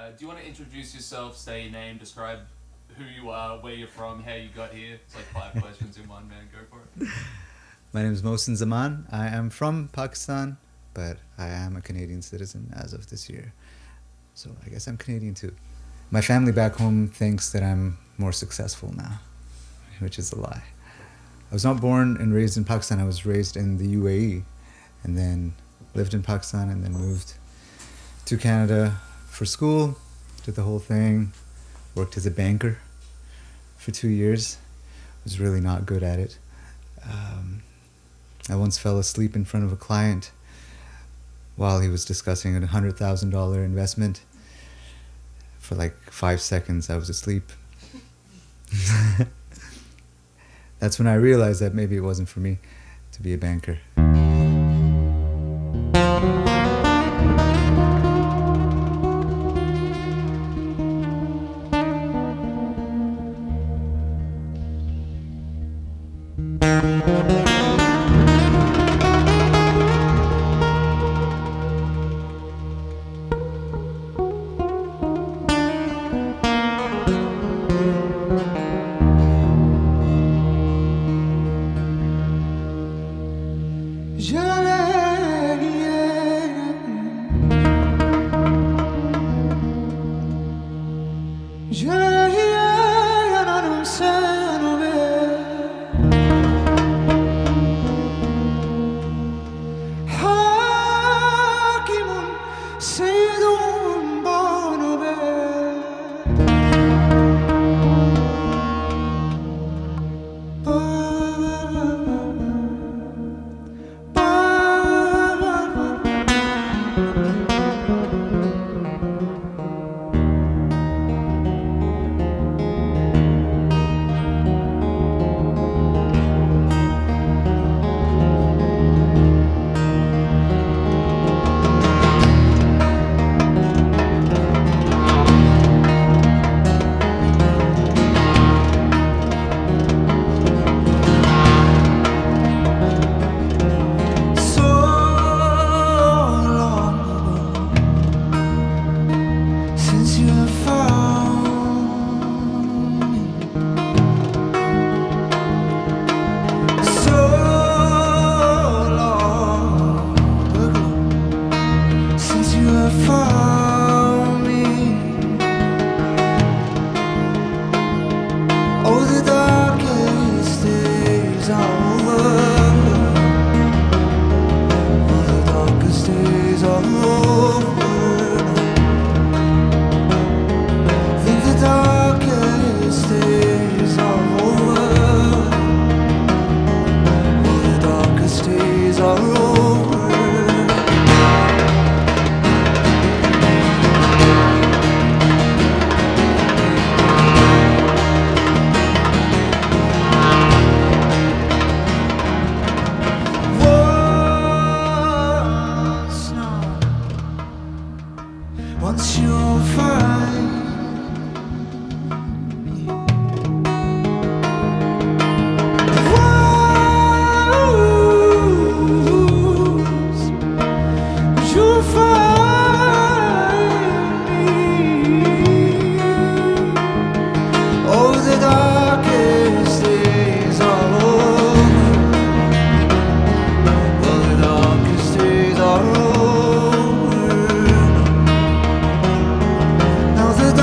Do you want to introduce yourself, say your name, describe who you are, where you're from, how you got here? It's like 5 questions in one, man. Go for it. My name is Mohsin Zaman. I am from Pakistan, but I am a Canadian citizen as of this year. So I guess I'm Canadian too. My family back home thinks that I'm more successful now, which is a lie. I was not born and raised in Pakistan. I was raised in the UAE and then lived in Pakistan and then moved to Canada for school, did the whole thing, worked as a banker for 2 years. Was really not good at it. I once fell asleep in front of a client while he was discussing a $100,000 investment. For like 5 seconds, I was asleep. That's when I realized that maybe it wasn't for me to be a banker. Now the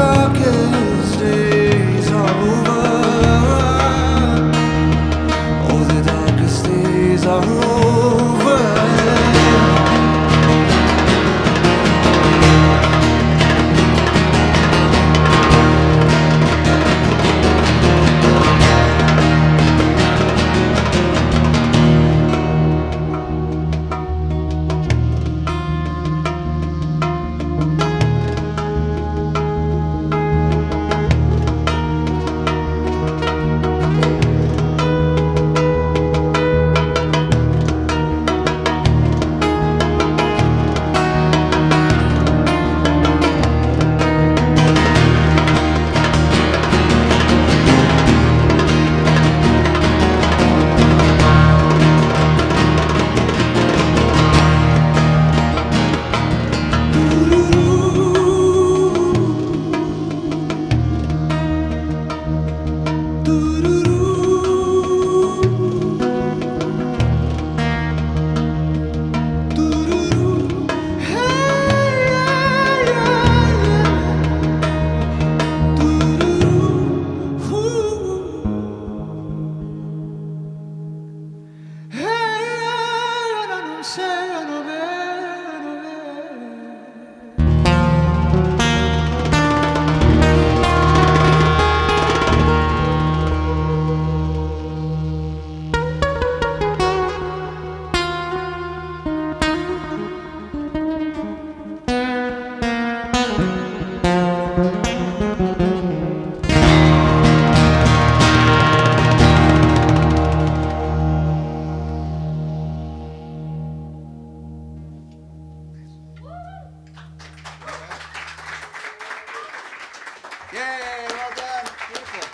Yay! Well done. Beautiful.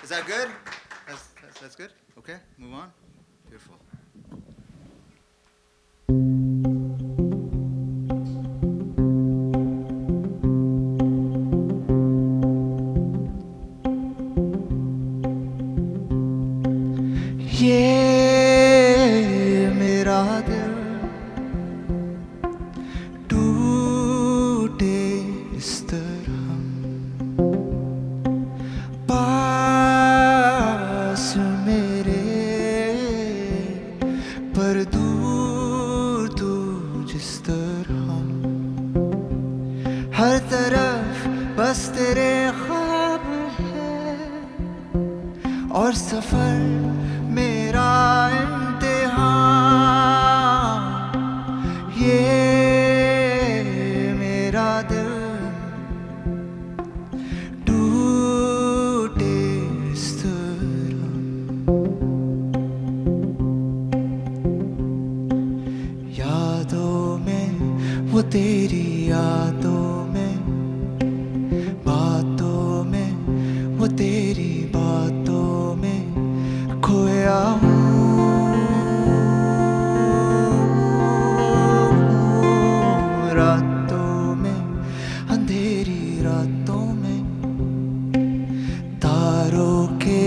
Is that good? That's good? Okay, move on. Beautiful. ये मेरा दिल टूटे इस तरह पास मेरे पर दूर तू जिस तरह हर तरफ बस तेरे ख्वाब है और सफर मेरा इम्तिहान ये मेरा दिल टूटे इस तरह यादों में वो तेरी यादों में बातों में वो तेरी बातों में खोया हूँ रातों में अंधेरी रातों में तारों के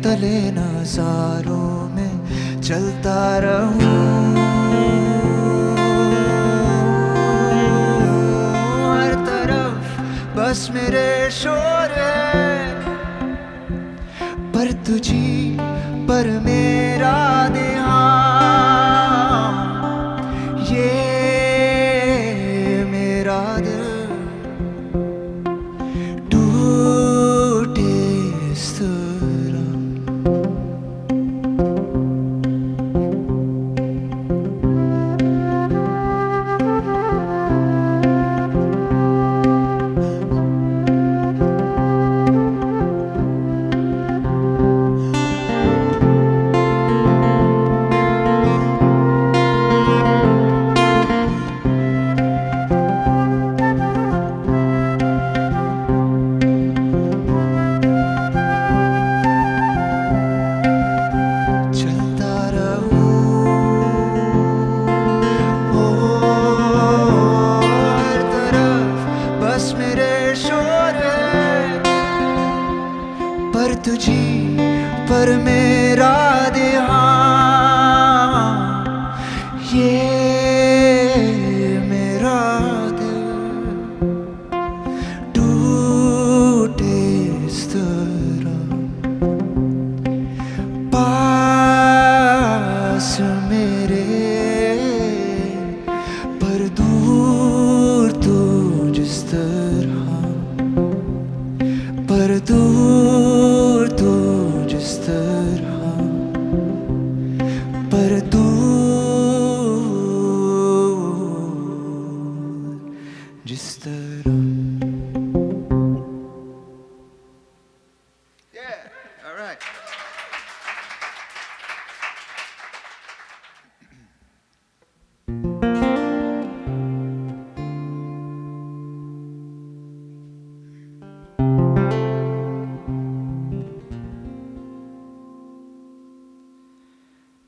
तले नज़ारों में चलता रहूं हर तरफ बस मेरे शोर है पर तुझी पर मेरा ध्यान ये मेरा दिल टूटे इस तरह तुझी पर मेरा ध्यान ये मेरा दिल टूटे इस तरह पास मेरे पर दूर तू जिस तरह पर दूर तू जिस तरह पर दूर जिस तरह Yeah, all right.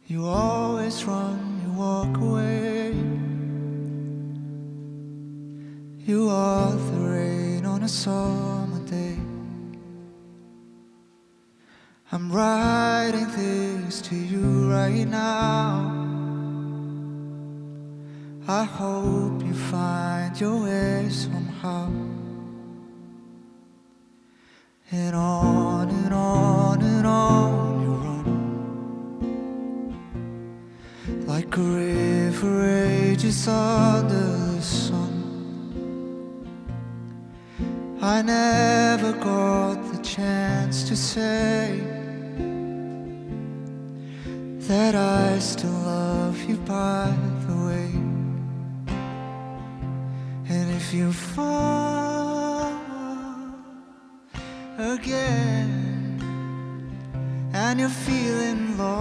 You always run, you walk away. You are the rain on a summer day. I'm writing this to you right now. I hope you find your way somehow. And on and on and on you run, like a river rages under the sun. I never got the chance to say that I still love you, by the way. And if you fall again and you're feeling lost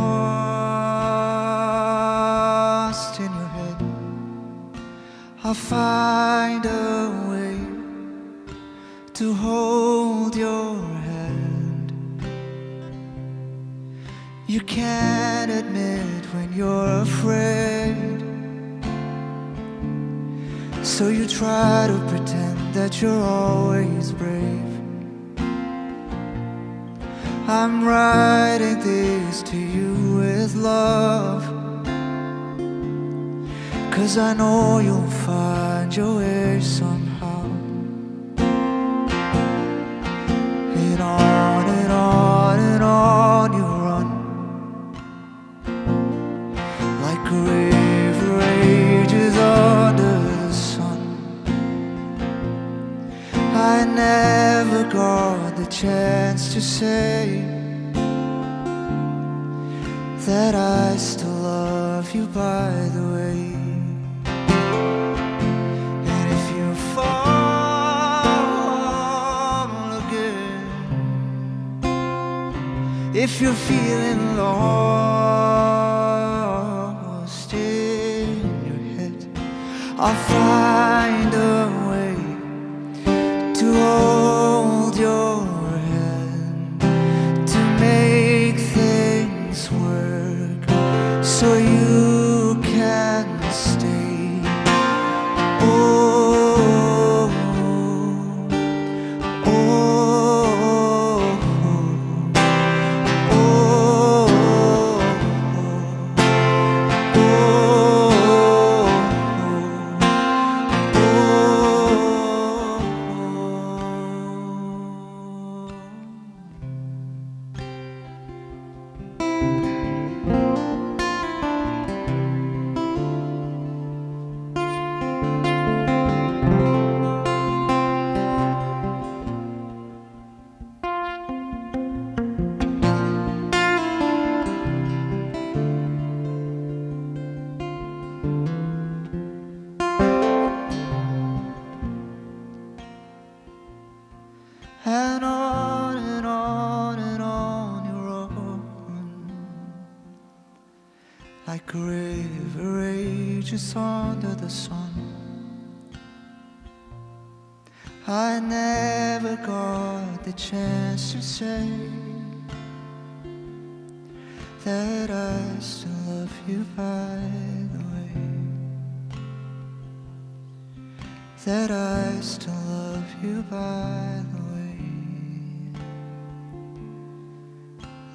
in your head, I'll find a way to hold your hand. You can't admit when you're afraid, so you try to pretend that you're always brave. I'm writing this to you with love, 'cause I know you'll find your way somehow. And on and on and on you run, like a river rages under the sun. I never got the chance to say that I still love you, by the way. And if you fall again, if you're feeling lost in your head, I'll find a way to hold your hand, to make things work so you can stay. Oh, oh, oh, and on and on and on you run, like a river rages under the sun. I never got the chance to say that I still love you, by the way. That I still love you, by the way.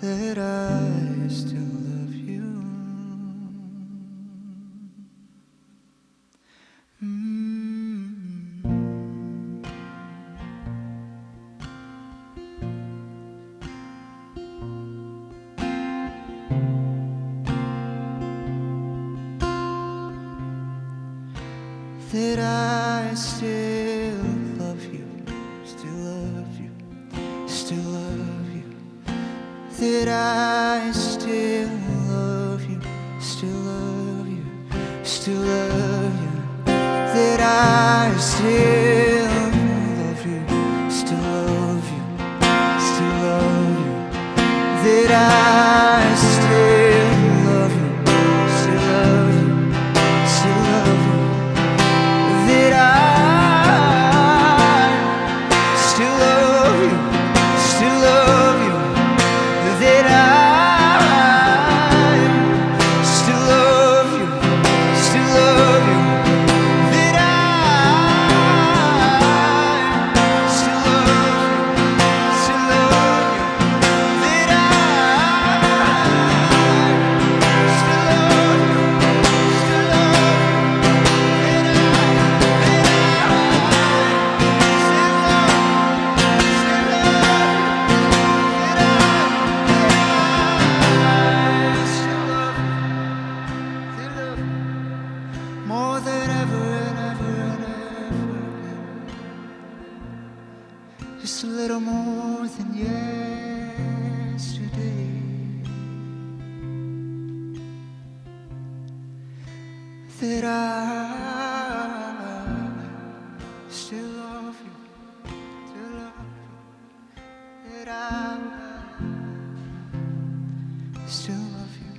That I still love you. That I still love you, still love you, still love you. That I still love you, still love you, still love you. That I still love you, still love you, still love you. That I still love you, still love you, still love you. That I still love you, still love you. That I still love you, still love you. That I still love you, still love you. That I still love you, still love you. More than ever and ever and ever again. Just a little more than yesterday. That I still love you, still love you. That I still love you.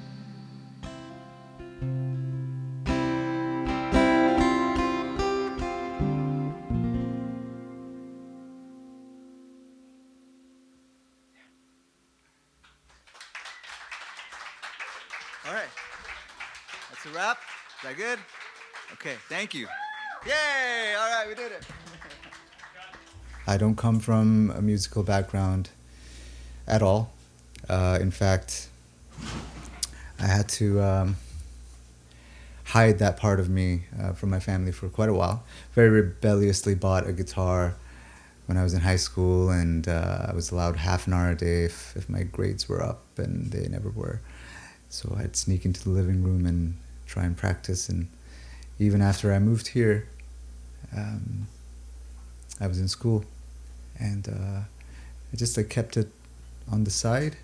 All right. That's a wrap. Is that good? Okay, thank you. Yay! All right, we did it. I don't come from a musical background at all. In fact, I had to hide that part of me from my family for quite a while. Very rebelliously bought a guitar when I was in high school, and I was allowed half an hour a day if my grades were up, and they never were. So I'd sneak into the living room and try and practice. And even after I moved here, I was in school, and I just like kept it on the side.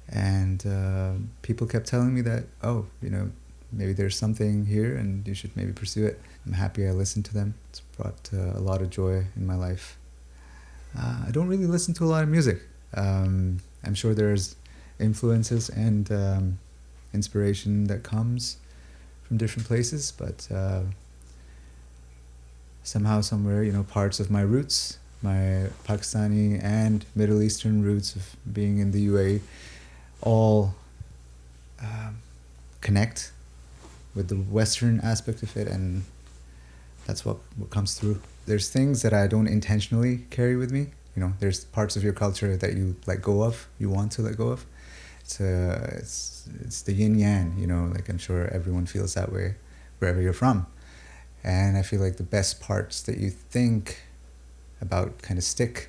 And people kept telling me that, oh, you know, maybe there's something here and you should maybe pursue it. I'm happy I listened to them. It's brought a lot of joy in my life. I don't really listen to a lot of music. I'm sure there's influences and inspiration that comes from different places, but somehow, somewhere, you know, parts of my roots, my Pakistani and Middle Eastern roots of being in the UAE, all connect with the Western aspect of it, and that's what comes through. There's things that I don't intentionally carry with me. You know, there's parts of your culture that you let go of, you want to let go of. It's the yin yang, you know, like I'm sure everyone feels that way wherever you're from. And I feel like the best parts that you think about kind of stick,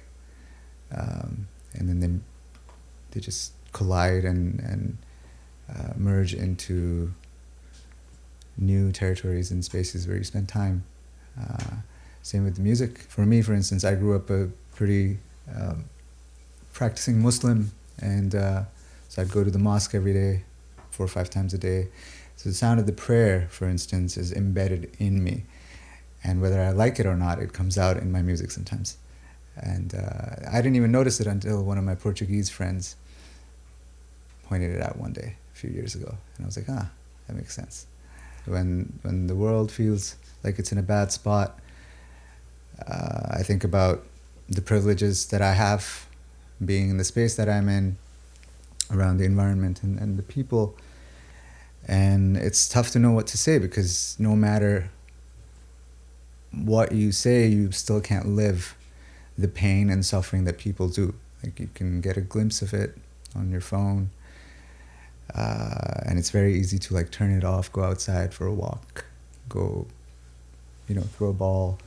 and then they just collide and merge into new territories and spaces where you spend time. Same with the music. For me, for instance, I grew up a pretty practicing Muslim, and so I'd go to the mosque every day, 4 or 5 times a day. So the sound of the prayer, for instance, is embedded in me. And whether I like it or not, it comes out in my music sometimes. And I didn't even notice it until one of my Portuguese friends pointed it out one day, a few years ago. And I was like, that makes sense. When the world feels like it's in a bad spot, I think about the privileges that I have being in the space that I'm in, around the environment and the people. And it's tough to know what to say, because no matter what you say, you still can't live the pain and suffering that people do. Like, you can get a glimpse of it on your phone, and it's very easy to like turn it off, go outside for a walk, go, you know, throw a ball,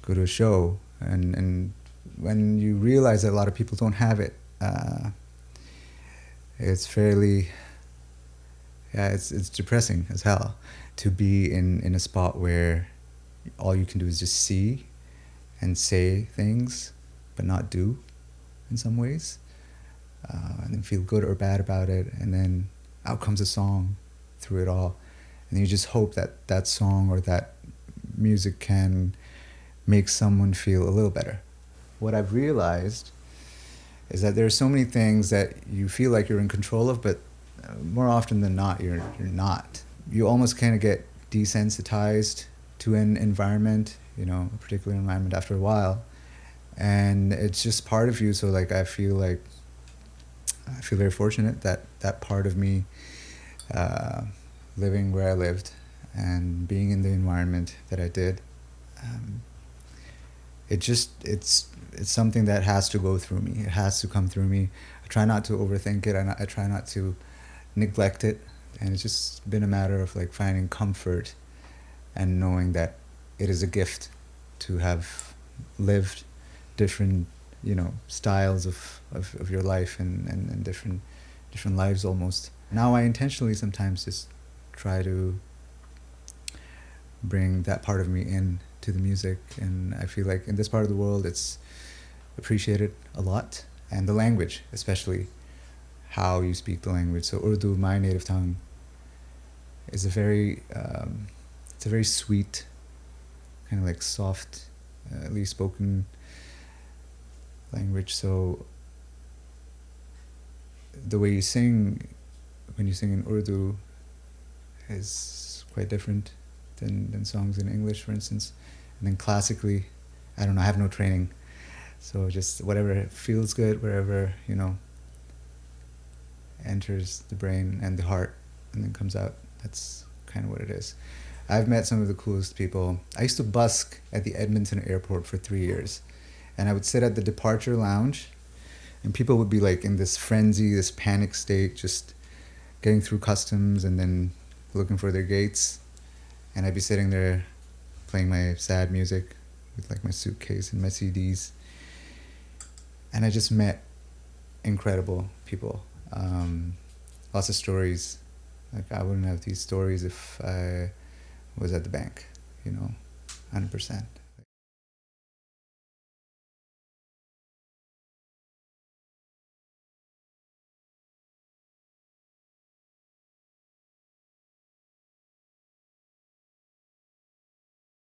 go to a show. And when you realize that a lot of people don't have it, it's fairly, it's depressing as hell to be in a spot where all you can do is just see and say things, but not do in some ways, and then feel good or bad about it, and then out comes a song through it all, and you just hope that that song or that music can make someone feel a little better. What I've realized is that there are so many things that you feel like you're in control of, but more often than not, you're not. You almost kind of get desensitized to an environment, you know, a particular environment after a while, and it's just part of you. So like I feel very fortunate that that part of me, living where I lived and being in the environment that I did, it's something that has to go through me. It has to come through me. I try not to overthink it. I try not to neglect it, and it's just been a matter of like finding comfort and knowing that it is a gift to have lived different, you know, styles of your life and different lives almost. Now I intentionally sometimes just try to bring that part of me in to the music, and I feel like in this part of the world it's appreciated a lot, and the language, especially how you speak the language. So Urdu, my native tongue, is a very it's a very sweet, kind of like softly spoken language. So the way you sing when you sing in Urdu is quite different than songs in English, for instance. And then classically, I don't know, I have no training, so just whatever feels good, wherever, you know, enters the brain and the heart, and then comes out. That's kind of what it is. I've met some of the coolest people. I used to busk at the Edmonton airport for 3 years, and I would sit at the departure lounge, and people would be like in this frenzy, this panic state, just getting through customs and then looking for their gates. And I'd be sitting there playing my sad music with like my suitcase and my CDs. And I just met incredible people. Lots of stories. Like I wouldn't have these stories if I was at the bank, 100%.